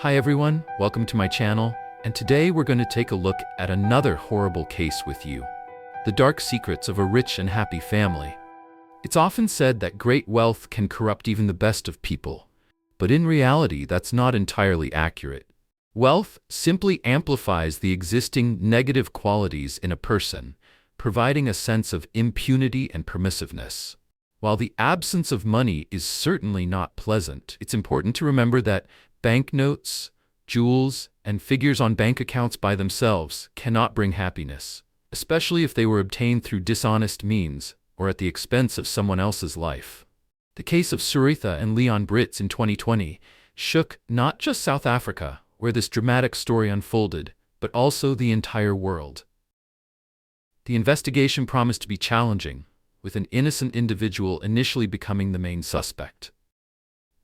Hi everyone, welcome to my channel, and today we're going to take a look at another horrible case with you. The dark secrets of a rich and happy family. It's often said that great wealth can corrupt even the best of people, but in reality that's not entirely accurate. Wealth simply amplifies the existing negative qualities in a person, providing a sense of impunity and permissiveness. While the absence of money is certainly not pleasant, it's important to remember that banknotes, jewels, and figures on bank accounts by themselves cannot bring happiness, especially if they were obtained through dishonest means or at the expense of someone else's life. The case of Suretha and Leon Brits in 2020 shook not just South Africa, where this dramatic story unfolded, but also the entire world. The investigation promised to be challenging, with an innocent individual initially becoming the main suspect.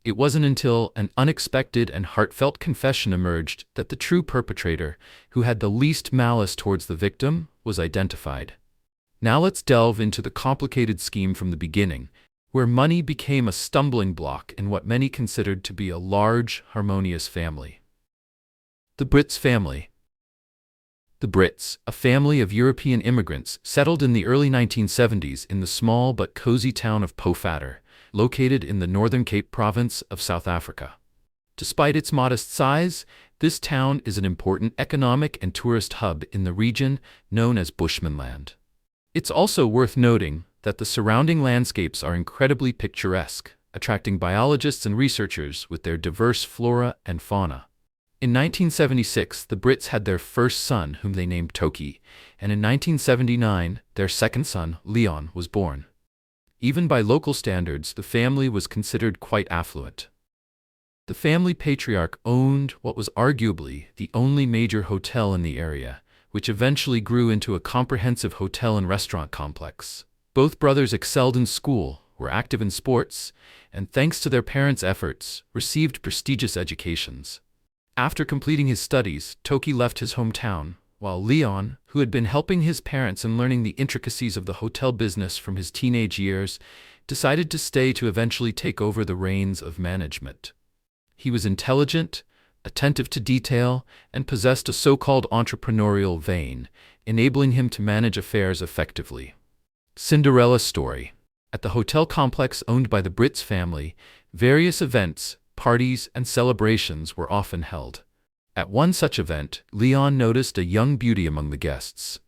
It wasn't until an unexpected and heartfelt confession emerged that the true perpetrator, who had the least malice towards the victim, was identified. Now let's delve into the complicated scheme from the beginning, where money became a stumbling block in what many considered to be a large, harmonious family. The Brits family. The Brits, a family of European immigrants, settled in the early 1970s in the small but cozy town of Pofadder, located in the Northern Cape province of South Africa. Despite its modest size, this town is an important economic and tourist hub in the region known as Bushmanland. It's also worth noting that the surrounding landscapes are incredibly picturesque, attracting biologists and researchers with their diverse flora and fauna. In 1976, the Brits had their first son, whom they named Toki, and in 1979, their second son, Leon, was born. Even by local standards, the family was considered quite affluent. The family patriarch owned what was arguably the only major hotel in the area, which eventually grew into a comprehensive hotel and restaurant complex. Both brothers excelled in school, were active in sports, and thanks to their parents' efforts, received prestigious educations. After completing his studies, Toki left his hometown, while Leon, who had been helping his parents and learning the intricacies of the hotel business from his teenage years, decided to stay to eventually take over the reins of management. He was intelligent, attentive to detail, and possessed a so-called entrepreneurial vein, enabling him to manage affairs effectively. Cinderella story. At the hotel complex owned by the Brits family, various events, parties, and celebrations were often held. At one such event, Leon noticed a young beauty among the guests.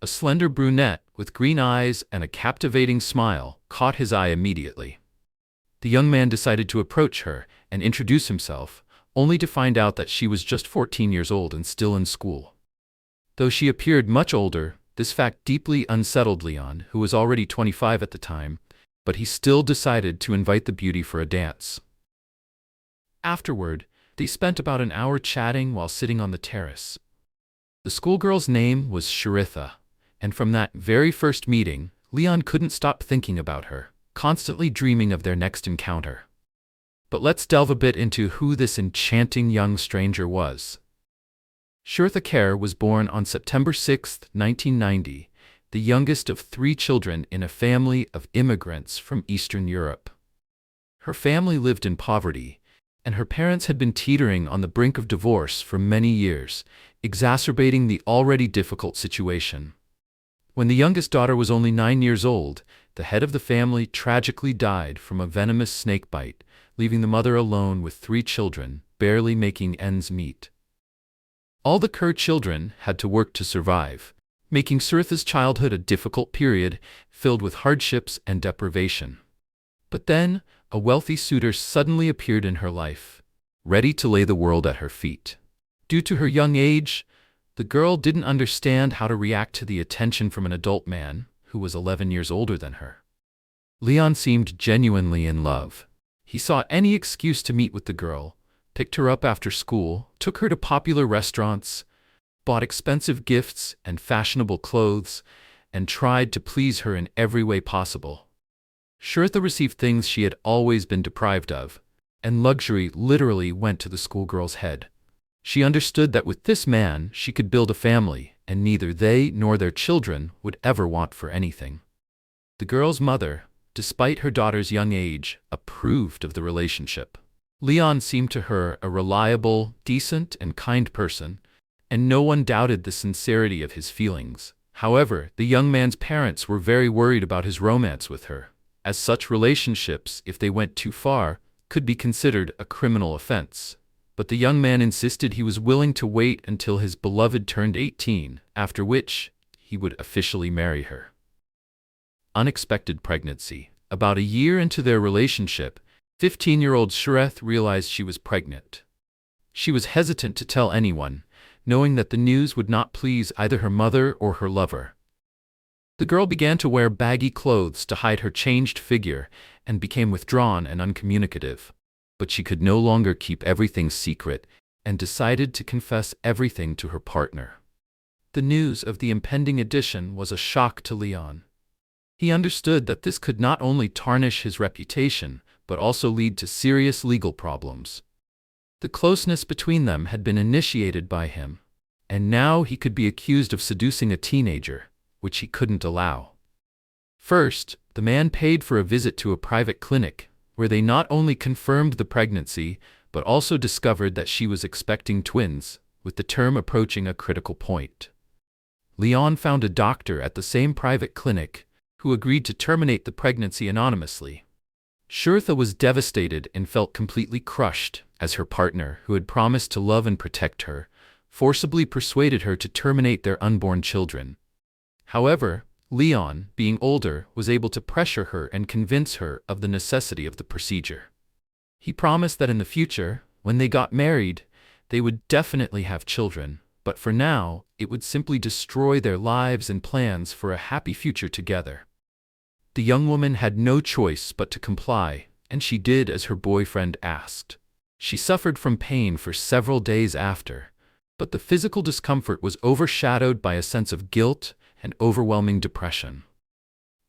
A slender brunette with green eyes and a captivating smile caught his eye immediately. The young man decided to approach her and introduce himself, only to find out that she was just 14 years old and still in school. Though she appeared much older, this fact deeply unsettled Leon, who was already 25 at the time, but he still decided to invite the beauty for a dance. Afterward, they spent about an hour chatting while sitting on the terrace. The schoolgirl's name was Suretha, and from that very first meeting, Leon couldn't stop thinking about her, constantly dreaming of their next encounter. But let's delve a bit into who this enchanting young stranger was. Suretha Kerr was born on September 6, 1990, the youngest of 3 children in a family of immigrants from Eastern Europe. Her family lived in poverty, and her parents had been teetering on the brink of divorce for many years, exacerbating the already difficult situation. When the youngest daughter was only 9 years old, the head of the family tragically died from a venomous snake bite, leaving the mother alone with 3 children, barely making ends meet. All the Kerr children had to work to survive, making Suretha's childhood a difficult period filled with hardships and deprivation. But then, a wealthy suitor suddenly appeared in her life, ready to lay the world at her feet. Due to her young age, the girl didn't understand how to react to the attention from an adult man who was 11 years older than her. Leon seemed genuinely in love. He sought any excuse to meet with the girl, picked her up after school, took her to popular restaurants, bought expensive gifts and fashionable clothes, and tried to please her in every way possible. Suretha received things she had always been deprived of, and luxury literally went to the schoolgirl's head. She understood that with this man she could build a family, and neither they nor their children would ever want for anything. The girl's mother, despite her daughter's young age, approved of the relationship. Leon seemed to her a reliable, decent, and kind person, and no one doubted the sincerity of his feelings. However, the young man's parents were very worried about his romance with her, as such relationships, if they went too far, could be considered a criminal offense. But the young man insisted he was willing to wait until his beloved turned 18, after which he would officially marry her. Unexpected pregnancy. About a year into their relationship, 15-year-old Shareth realized she was pregnant. She was hesitant to tell anyone, knowing that the news would not please either her mother or her lover. The girl began to wear baggy clothes to hide her changed figure and became withdrawn and uncommunicative. But she could no longer keep everything secret and decided to confess everything to her partner. The news of the impending addition was a shock to Leon. He understood that this could not only tarnish his reputation, but also lead to serious legal problems. The closeness between them had been initiated by him, and now he could be accused of seducing a teenager, which he couldn't allow. First, the man paid for a visit to a private clinic, where they not only confirmed the pregnancy, but also discovered that she was expecting twins, with the term approaching a critical point. Leon found a doctor at the same private clinic, who agreed to terminate the pregnancy anonymously. Shurtha was devastated and felt completely crushed, as her partner, who had promised to love and protect her, forcibly persuaded her to terminate their unborn children. However, Leon, being older, was able to pressure her and convince her of the necessity of the procedure. He promised that in the future, when they got married, they would definitely have children, but for now, it would simply destroy their lives and plans for a happy future together. The young woman had no choice but to comply, and she did as her boyfriend asked. She suffered from pain for several days after, but the physical discomfort was overshadowed by a sense of guilt and overwhelming depression.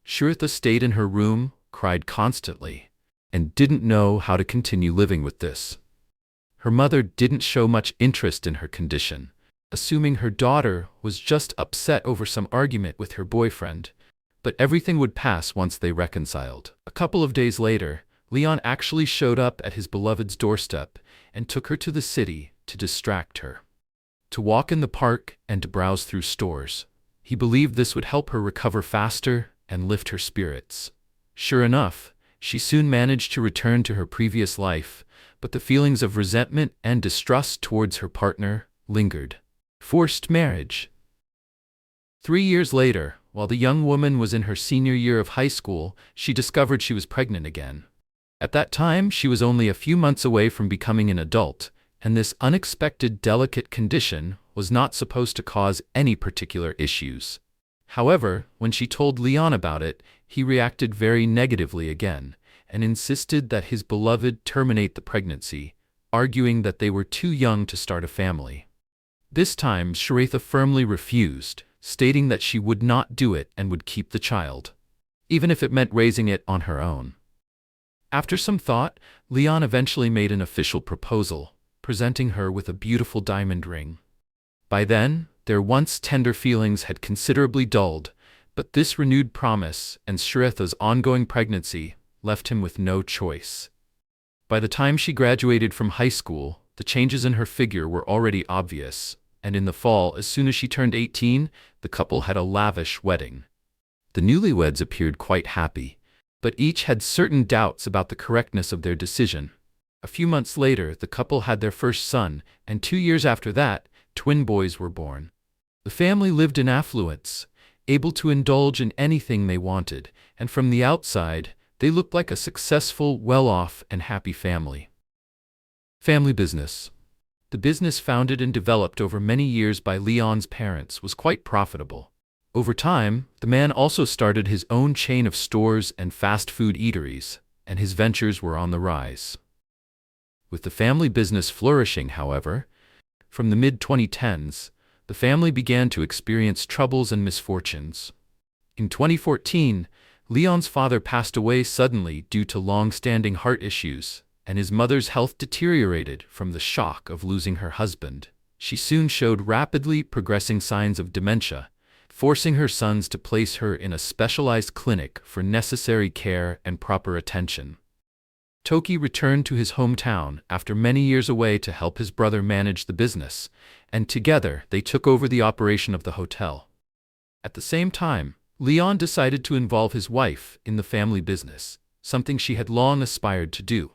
Shurtha stayed in her room, cried constantly, and didn't know how to continue living with this. Her mother didn't show much interest in her condition, assuming her daughter was just upset over some argument with her boyfriend, but everything would pass once they reconciled. A couple of days later, Leon actually showed up at his beloved's doorstep and took her to the city to distract her. To walk in the park and to browse through stores. He believed this would help her recover faster and lift her spirits. Sure enough, she soon managed to return to her previous life, but the feelings of resentment and distrust towards her partner lingered. Forced marriage. 3 years later, while the young woman was in her senior year of high school, she discovered she was pregnant again. At that time, she was only a few months away from becoming an adult, and this unexpected delicate condition was not supposed to cause any particular issues. However, when she told Leon about it, he reacted very negatively again, and insisted that his beloved terminate the pregnancy, arguing that they were too young to start a family. This time, Shurtha firmly refused, stating that she would not do it and would keep the child, even if it meant raising it on her own. After some thought, Leon eventually made an official proposal, presenting her with a beautiful diamond ring. By then, their once tender feelings had considerably dulled, but this renewed promise and Shurtha's ongoing pregnancy left him with no choice. By the time she graduated from high school, the changes in her figure were already obvious, and in the fall, as soon as she turned 18, the couple had a lavish wedding. The newlyweds appeared quite happy, but each had certain doubts about the correctness of their decision. A few months later, the couple had their first son, and 2 years after that, twin boys were born. The family lived in affluence, able to indulge in anything they wanted, and from the outside, they looked like a successful, well-off, and happy family. Family business. The business founded and developed over many years by Leon's parents was quite profitable. Over time, the man also started his own chain of stores and fast food eateries, and his ventures were on the rise. With the family business flourishing, however, from the mid-2010s, the family began to experience troubles and misfortunes. In 2014, Leon's father passed away suddenly due to long-standing heart issues, and his mother's health deteriorated from the shock of losing her husband. She soon showed rapidly progressing signs of dementia, forcing her sons to place her in a specialized clinic for necessary care and proper attention. Toki returned to his hometown after many years away to help his brother manage the business, and together they took over the operation of the hotel. At the same time, Leon decided to involve his wife in the family business, something she had long aspired to do.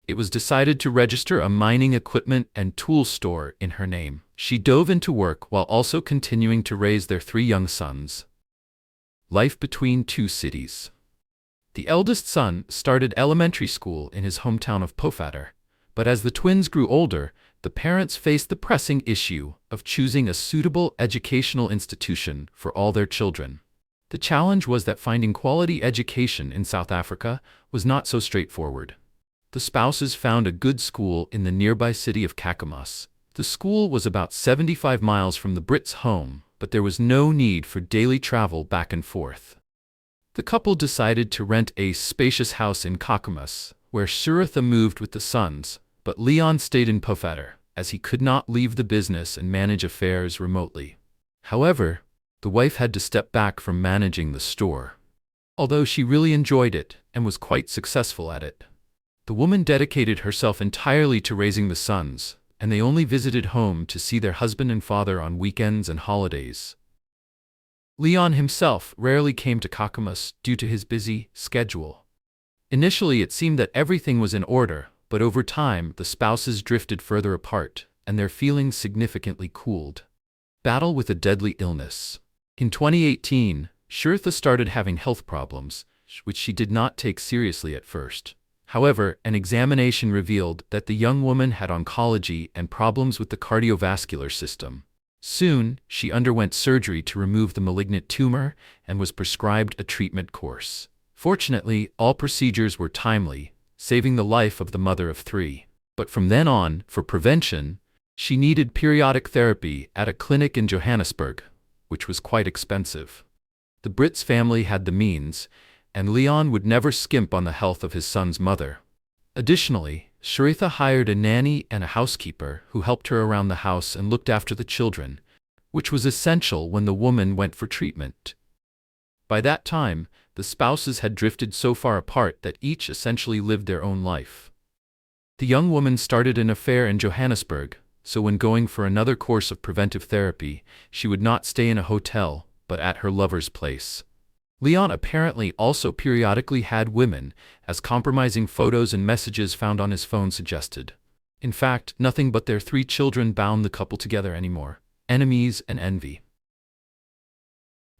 It was decided to register a mining equipment and tool store in her name. She dove into work while also continuing to raise their 3 young sons. Life between 2 cities. The eldest son started elementary school in his hometown of Pofadder, but as the twins grew older, the parents faced the pressing issue of choosing a suitable educational institution for all their children. The challenge was that finding quality education in South Africa was not so straightforward. The spouses found a good school in the nearby city of Kakamas. The school was about 75 miles from the Brits' home, but there was no need for daily travel back and forth. The couple decided to rent a spacious house in Kakamas, where Suratha moved with the sons, but Leon stayed in Pofadder, as he could not leave the business and manage affairs remotely. However, the wife had to step back from managing the store. Although she really enjoyed it and was quite successful at it, the woman dedicated herself entirely to raising the sons, and they only visited home to see their husband and father on weekends and holidays. Leon himself rarely came to Kakamas due to his busy schedule. Initially, it seemed that everything was in order, but over time, the spouses drifted further apart, and their feelings significantly cooled. Battle with a deadly illness. In 2018, Suratha started having health problems, which she did not take seriously at first. However, an examination revealed that the young woman had oncology and problems with the cardiovascular system. Soon, she underwent surgery to remove the malignant tumor and was prescribed a treatment course. Fortunately, all procedures were timely, saving the life of the mother of 3. But from then on, for prevention, she needed periodic therapy at a clinic in Johannesburg, which was quite expensive. The Brits family had the means, and Leon would never skimp on the health of his son's mother. Additionally, Suratha hired a nanny and a housekeeper who helped her around the house and looked after the children, which was essential when the woman went for treatment. By that time, the spouses had drifted so far apart that each essentially lived their own life. The young woman started an affair in Johannesburg, so when going for another course of preventive therapy, she would not stay in a hotel, but at her lover's place. Leon apparently also periodically had women, as compromising photos and messages found on his phone suggested. In fact, nothing but their 3 children bound the couple together anymore: enemies and envy.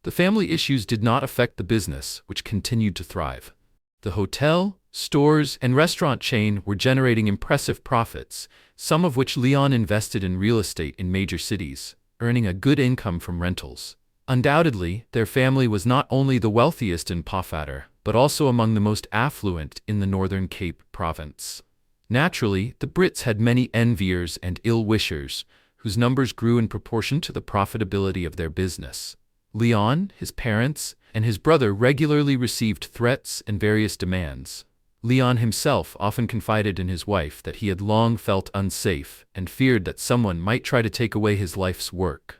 The family issues did not affect the business, which continued to thrive. The hotel, stores, and restaurant chain were generating impressive profits, some of which Leon invested in real estate in major cities, earning a good income from rentals. Undoubtedly, their family was not only the wealthiest in Pofadder, but also among the most affluent in the Northern Cape province. Naturally, the Brits had many enviers and ill-wishers, whose numbers grew in proportion to the profitability of their business. Leon, his parents, and his brother regularly received threats and various demands. Leon himself often confided in his wife that he had long felt unsafe and feared that someone might try to take away his life's work.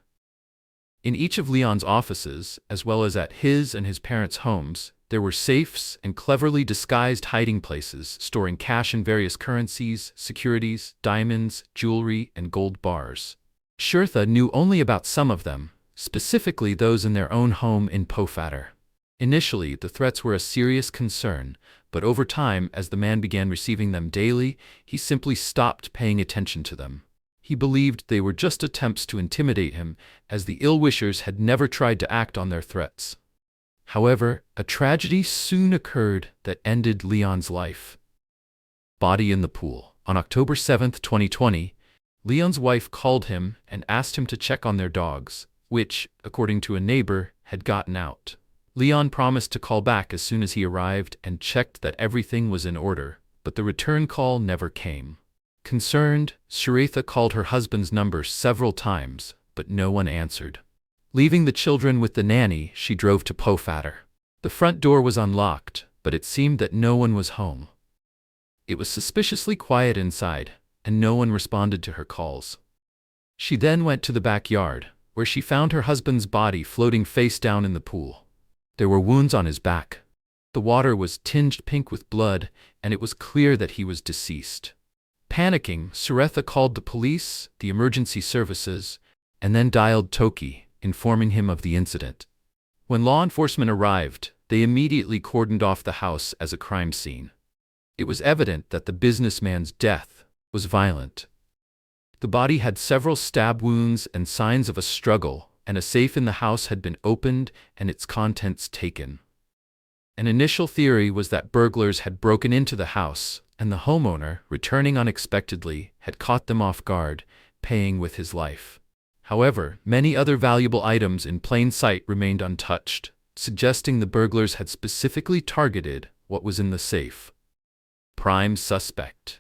In each of Leon's offices, as well as at his and his parents' homes, there were safes and cleverly disguised hiding places storing cash in various currencies, securities, diamonds, jewelry, and gold bars. Suratha knew only about some of them, specifically those in their own home in Pofadder. Initially, the threats were a serious concern, but over time, as the man began receiving them daily, he simply stopped paying attention to them. He believed they were just attempts to intimidate him, as the ill-wishers had never tried to act on their threats. However, a tragedy soon occurred that ended Leon's life. Body in the pool. On October 7, 2020, Leon's wife called him and asked him to check on their dogs, which, according to a neighbor, had gotten out. Leon promised to call back as soon as he arrived and checked that everything was in order, but the return call never came. Concerned, Suratha called her husband's number several times, but no one answered. Leaving the children with the nanny, she drove to Pofadder. The front door was unlocked, but it seemed that no one was home. It was suspiciously quiet inside, and no one responded to her calls. She then went to the backyard, where she found her husband's body floating face down in the pool. There were wounds on his back. The water was tinged pink with blood, and it was clear that he was deceased. Panicking, Suretha called the police, the emergency services, and then dialed Toki, informing him of the incident. When law enforcement arrived, they immediately cordoned off the house as a crime scene. It was evident that the businessman's death was violent. The body had several stab wounds and signs of a struggle, and a safe in the house had been opened and its contents taken. An initial theory was that burglars had broken into the house, and the homeowner, returning unexpectedly, had caught them off guard, paying with his life. However, many other valuable items in plain sight remained untouched, suggesting the burglars had specifically targeted what was in the safe. Prime suspect.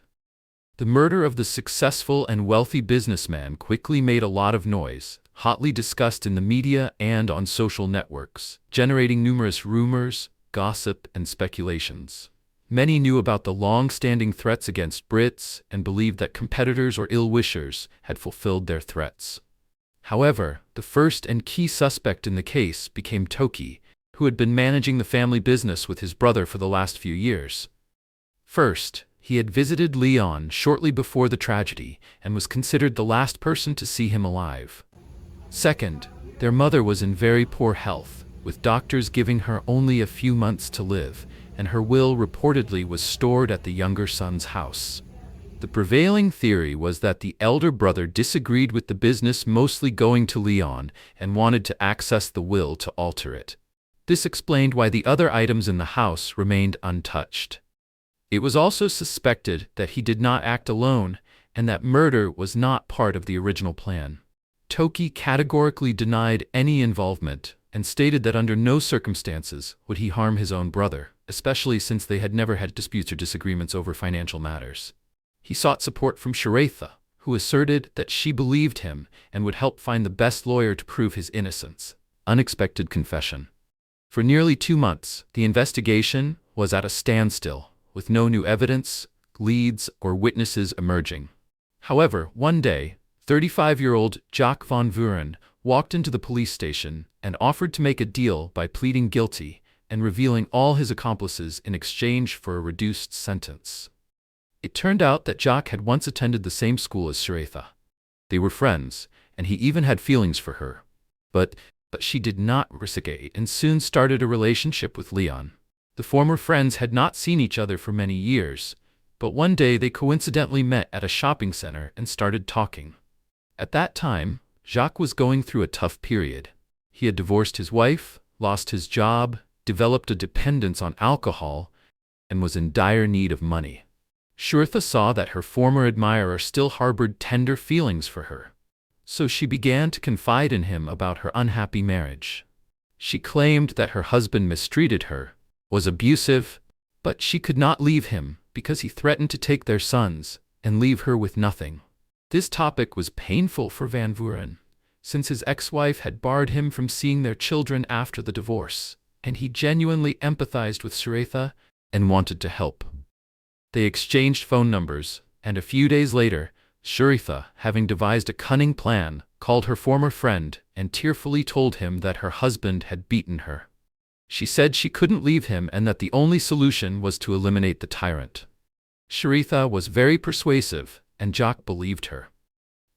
The murder of the successful and wealthy businessman quickly made a lot of noise, hotly discussed in the media and on social networks, generating numerous rumors, gossip, and speculations. Many knew about the long-standing threats against Brits and believed that competitors or ill-wishers had fulfilled their threats. However, the first and key suspect in the case became Toki, who had been managing the family business with his brother for the last few years. First, he had visited Leon shortly before the tragedy and was considered the last person to see him alive. Second, their mother was in very poor health, with doctors giving her only a few months to live, and her will reportedly was stored at the younger son's house. The prevailing theory was that the elder brother disagreed with the business mostly going to Leon and wanted to access the will to alter it. This explained why the other items in the house remained untouched. It was also suspected that he did not act alone and that murder was not part of the original plan. Toki categorically denied any involvement and stated that under no circumstances would he harm his own brother, especially since they had never had disputes or disagreements over financial matters. He sought support from Suretha, who asserted that she believed him and would help find the best lawyer to prove his innocence. Unexpected confession. For nearly 2 months, the investigation was at a standstill, with no new evidence, leads, or witnesses emerging. However, one day, 35-year-old Jacques van Vuren walked into the police station and offered to make a deal by pleading guilty and revealing all his accomplices in exchange for a reduced sentence. It turned out that Jacques had once attended the same school as Suretha. They were friends, and he even had feelings for her. But she did not reciprocate and soon started a relationship with Leon. The former friends had not seen each other for many years, but one day they coincidentally met at a shopping center and started talking. At that time, Jacques was going through a tough period. He had divorced his wife, lost his job, developed a dependence on alcohol, and was in dire need of money. Suretha saw that her former admirer still harbored tender feelings for her, so she began to confide in him about her unhappy marriage. She claimed that her husband mistreated her, was abusive, but she could not leave him because he threatened to take their sons and leave her with nothing. This topic was painful for Van Vuren, since his ex-wife had barred him from seeing their children after the divorce, and he genuinely empathized with Suretha and wanted to help. They exchanged phone numbers, and a few days later, Suretha, having devised a cunning plan, called her former friend and tearfully told him that her husband had beaten her. She said she couldn't leave him and that the only solution was to eliminate the tyrant. Suretha was very persuasive, and Jacques believed her.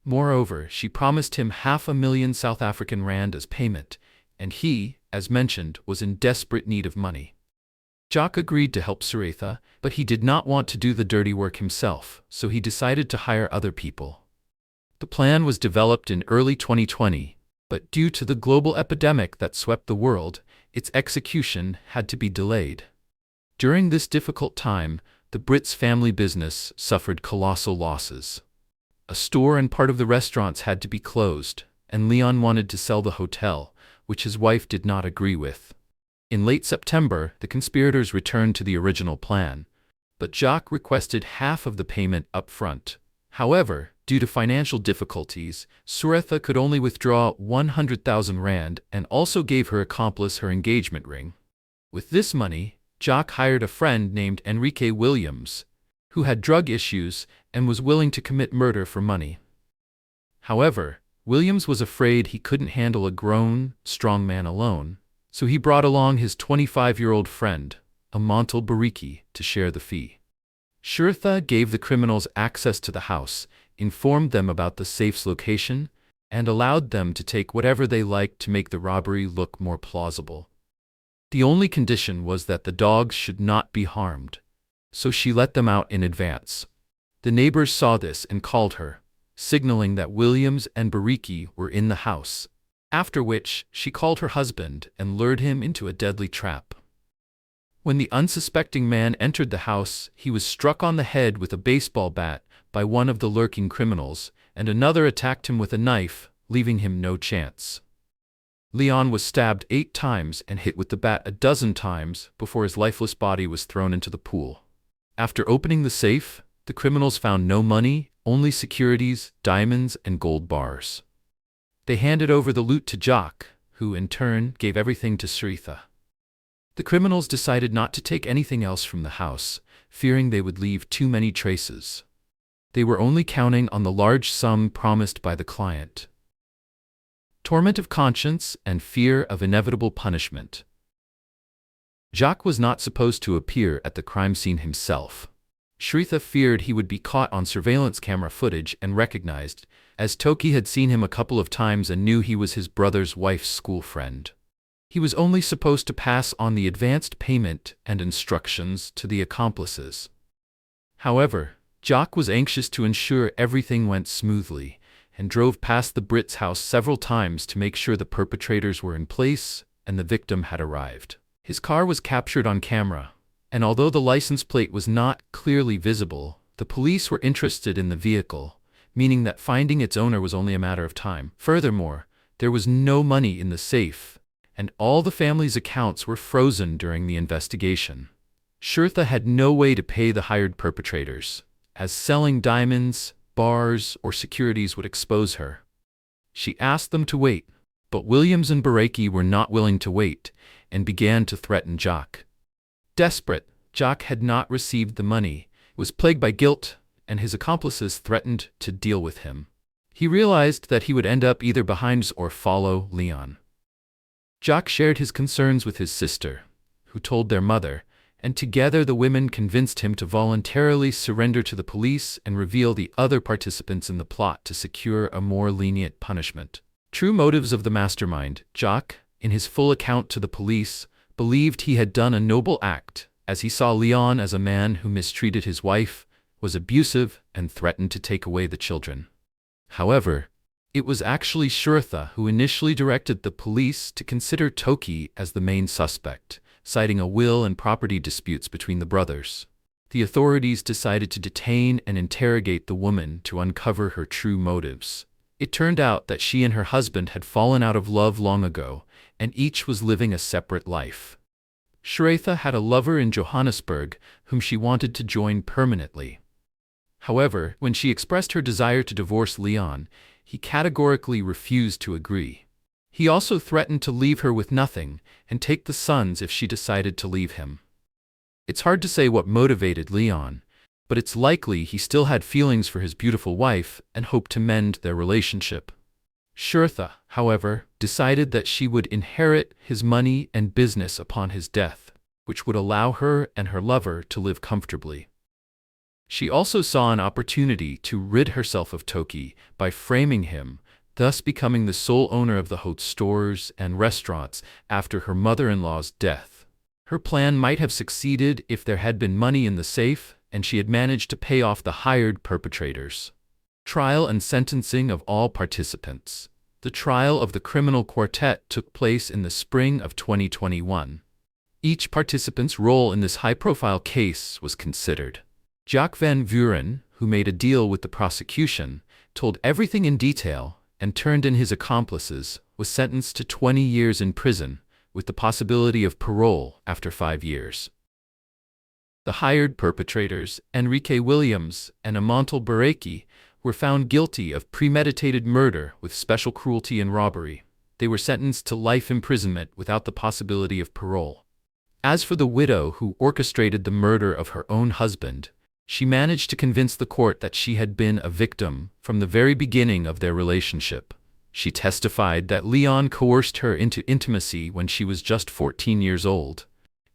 Moreover, she promised him $500,000 South African rand as payment, and he, as mentioned, was in desperate need of money. Jacques agreed to help Suretha, but he did not want to do the dirty work himself, so he decided to hire other people. The plan was developed in early 2020, but due to the global epidemic that swept the world, its execution had to be delayed. During this difficult time, the Brits' family business suffered colossal losses. A store and part of the restaurants had to be closed, and Leon wanted to sell the hotel, which his wife did not agree with. In late September, the conspirators returned to the original plan, but Jacques requested half of the payment up front. However, due to financial difficulties, Suretha could only withdraw 100,000 rand and also gave her accomplice her engagement ring. With this money, Jacques hired a friend named Enrique Williams, who had drug issues and was willing to commit murder for money. However, Williams was afraid he couldn't handle a grown, strong man alone, so he brought along his 25-year-old friend, Amantal Bariki, to share the fee. Shurtha gave the criminals access to the house, informed them about the safe's location, and allowed them to take whatever they liked to make the robbery look more plausible. The only condition was that the dogs should not be harmed, so she let them out in advance. The neighbors saw this and called her, signaling that Williams and Bariki were in the house, after which she called her husband and lured him into a deadly trap. When the unsuspecting man entered the house, he was struck on the head with a baseball bat by one of the lurking criminals, and another attacked him with a knife, leaving him no chance. Leon was stabbed 8 times and hit with the bat a dozen times before his lifeless body was thrown into the pool. After opening the safe, the criminals found no money, only securities, diamonds, and gold bars. They handed over the loot to Jock, who in turn gave everything to Shritha. The criminals decided not to take anything else from the house, fearing they would leave too many traces. They were only counting on the large sum promised by the client. Torment of conscience and fear of inevitable punishment. Jacques was not supposed to appear at the crime scene himself. Shritha feared he would be caught on surveillance camera footage and recognized, as Toki had seen him a couple of times and knew he was his brother's wife's school friend. He was only supposed to pass on the advanced payment and instructions to the accomplices. However, Jacques was anxious to ensure everything went smoothly, and drove past the Brit's house several times to make sure the perpetrators were in place and the victim had arrived. His car was captured on camera, and although the license plate was not clearly visible, the police were interested in the vehicle, meaning that finding its owner was only a matter of time. Furthermore, there was no money in the safe, and all the family's accounts were frozen during the investigation. Shurtha had no way to pay the hired perpetrators, as selling diamonds, bars, or securities would expose her. She asked them to wait, but Williams and Bareki were not willing to wait, and began to threaten Jacques. Desperate, Jacques had not received the money, was plagued by guilt, and his accomplices threatened to deal with him. He realized that he would end up either behind or follow Leon. Jacques shared his concerns with his sister, who told their mother, and together the women convinced him to voluntarily surrender to the police and reveal the other participants in the plot to secure a more lenient punishment. True motives of the mastermind. Jacques, in his full account to the police, believed he had done a noble act, as he saw Leon as a man who mistreated his wife, was abusive, and threatened to take away the children. However, it was actually Shurtha who initially directed the police to consider Toki as the main suspect, citing a will and property disputes between the brothers. The authorities decided to detain and interrogate the woman to uncover her true motives. It turned out that she and her husband had fallen out of love long ago, and each was living a separate life. Shretha had a lover in Johannesburg whom she wanted to join permanently. However, when she expressed her desire to divorce Leon, he categorically refused to agree. He also threatened to leave her with nothing and take the sons if she decided to leave him. It's hard to say what motivated Leon, but it's likely he still had feelings for his beautiful wife and hoped to mend their relationship. Shurtha, however, decided that she would inherit his money and business upon his death, which would allow her and her lover to live comfortably. She also saw an opportunity to rid herself of Toki by framing him, thus becoming the sole owner of the Haute stores and restaurants after her mother-in-law's death. Her plan might have succeeded if there had been money in the safe and she had managed to pay off the hired perpetrators. Trial and sentencing of all participants. The trial of the criminal quartet took place in the spring of 2021. Each participant's role in this high-profile case was considered. Jacques Van Vuren, who made a deal with the prosecution, told everything in detail, and turned in his accomplices, was sentenced to 20 years in prison, with the possibility of parole after 5 years. The hired perpetrators, Enrique Williams and Amantal Bareki, were found guilty of premeditated murder with special cruelty and robbery. They were sentenced to life imprisonment without the possibility of parole. As for the widow who orchestrated the murder of her own husband, she managed to convince the court that she had been a victim from the very beginning of their relationship. She testified that Leon coerced her into intimacy when she was just 14 years old,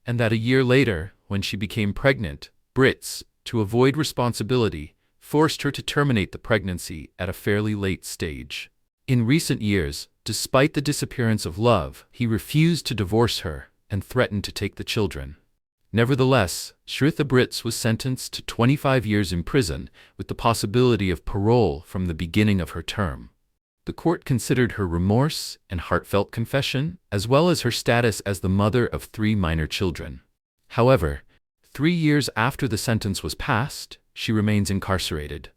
and that a year later, when she became pregnant, Brits, to avoid responsibility, forced her to terminate the pregnancy at a fairly late stage. In recent years, despite the disappearance of love, he refused to divorce her and threatened to take the children. Nevertheless, Shritha Brits was sentenced to 25 years in prison with the possibility of parole from the beginning of her term. The court considered her remorse and heartfelt confession, as well as her status as the mother of 3 minor children. However, 3 years after the sentence was passed, she remains incarcerated.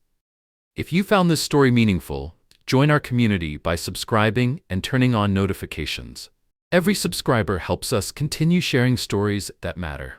If you found this story meaningful, join our community by subscribing and turning on notifications. Every subscriber helps us continue sharing stories that matter.